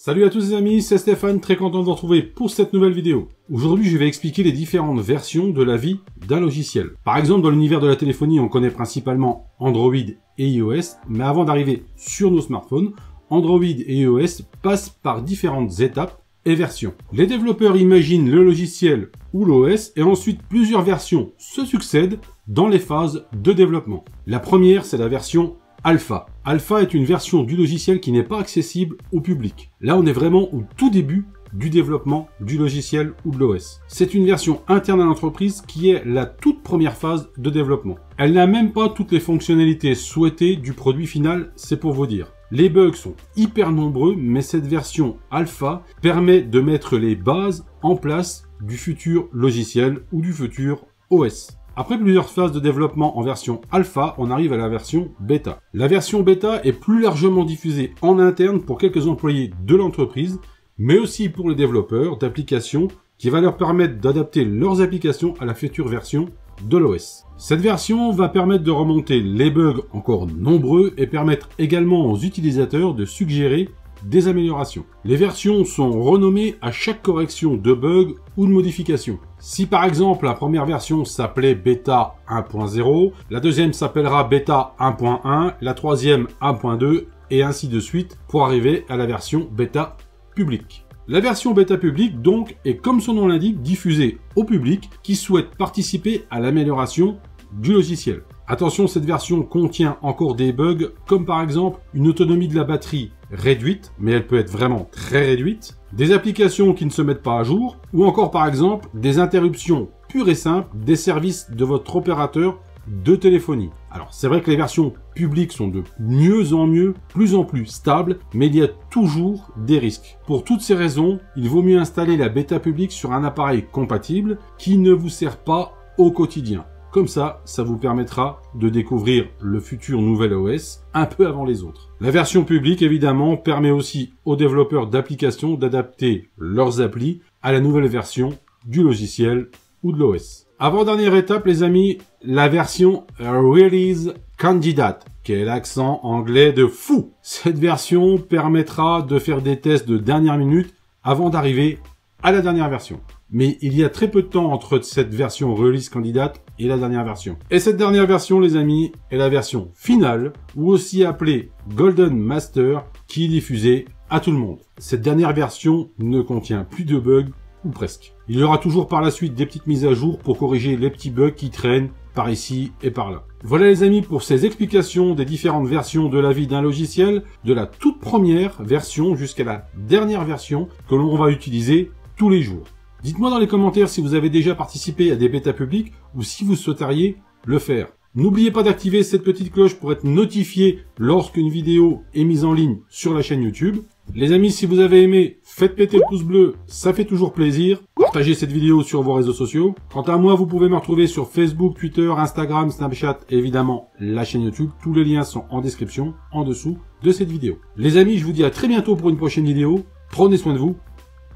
Salut à tous les amis, c'est Stéphane, très content de vous retrouver pour cette nouvelle vidéo. Aujourd'hui, je vais expliquer les différentes versions de la vie d'un logiciel. Par exemple, dans l'univers de la téléphonie, on connaît principalement Android et iOS, mais avant d'arriver sur nos smartphones, Android et iOS passent par différentes étapes et versions. Les développeurs imaginent le logiciel ou l'OS et ensuite plusieurs versions se succèdent dans les phases de développement. La première, c'est la version Alpha. Alpha est une version du logiciel qui n'est pas accessible au public. Là, on est vraiment au tout début du développement du logiciel ou de l'OS. C'est une version interne à l'entreprise qui est la toute première phase de développement. Elle n'a même pas toutes les fonctionnalités souhaitées du produit final, c'est pour vous dire. Les bugs sont hyper nombreux, mais cette version Alpha permet de mettre les bases en place du futur logiciel ou du futur OS. Après plusieurs phases de développement en version alpha, on arrive à la version bêta. La version bêta est plus largement diffusée en interne pour quelques employés de l'entreprise, mais aussi pour les développeurs d'applications qui va leur permettre d'adapter leurs applications à la future version de l'OS. Cette version va permettre de remonter les bugs encore nombreux et permettre également aux utilisateurs de suggérer des améliorations. Les versions sont renommées à chaque correction de bug ou de modification. Si par exemple la première version s'appelait Beta 1.0, la deuxième s'appellera Beta 1.1, la troisième 1.2 et ainsi de suite pour arriver à la version Beta publique. La version Beta publique donc est comme son nom l'indique diffusée au public qui souhaite participer à l'amélioration du logiciel. Attention, cette version contient encore des bugs comme par exemple une autonomie de la batterie réduite, mais elle peut être vraiment très réduite, des applications qui ne se mettent pas à jour, ou encore par exemple des interruptions pures et simples des services de votre opérateur de téléphonie. Alors c'est vrai que les versions publiques sont de mieux en mieux, plus en plus stables, mais il y a toujours des risques. Pour toutes ces raisons, il vaut mieux installer la bêta publique sur un appareil compatible qui ne vous sert pas au quotidien. Comme ça, ça vous permettra de découvrir le futur nouvel OS un peu avant les autres. La version publique, évidemment, permet aussi aux développeurs d'applications d'adapter leurs applis à la nouvelle version du logiciel ou de l'OS. Avant-dernière étape, les amis, la version Release Candidate, qui est l'accent anglais de fou. Cette version permettra de faire des tests de dernière minute avant d'arriver à la dernière version. Mais il y a très peu de temps entre cette version Release Candidate et la dernière version. Et cette dernière version, les amis, est la version finale, ou aussi appelée Golden Master, qui est diffusée à tout le monde. Cette dernière version ne contient plus de bugs, ou presque. Il y aura toujours par la suite des petites mises à jour pour corriger les petits bugs qui traînent par ici et par là. Voilà les amis pour ces explications des différentes versions de la vie d'un logiciel, de la toute première version jusqu'à la dernière version que l'on va utiliser tous les jours. Dites-moi dans les commentaires si vous avez déjà participé à des bêtas publiques ou si vous souhaiteriez le faire. N'oubliez pas d'activer cette petite cloche pour être notifié lorsqu'une vidéo est mise en ligne sur la chaîne YouTube. Les amis, si vous avez aimé, faites péter le pouce bleu, ça fait toujours plaisir. Partagez cette vidéo sur vos réseaux sociaux. Quant à moi, vous pouvez me retrouver sur Facebook, Twitter, Instagram, Snapchat et évidemment la chaîne YouTube. Tous les liens sont en description, en dessous de cette vidéo. Les amis, je vous dis à très bientôt pour une prochaine vidéo. Prenez soin de vous.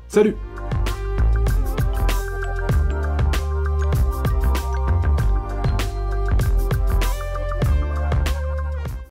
Salut!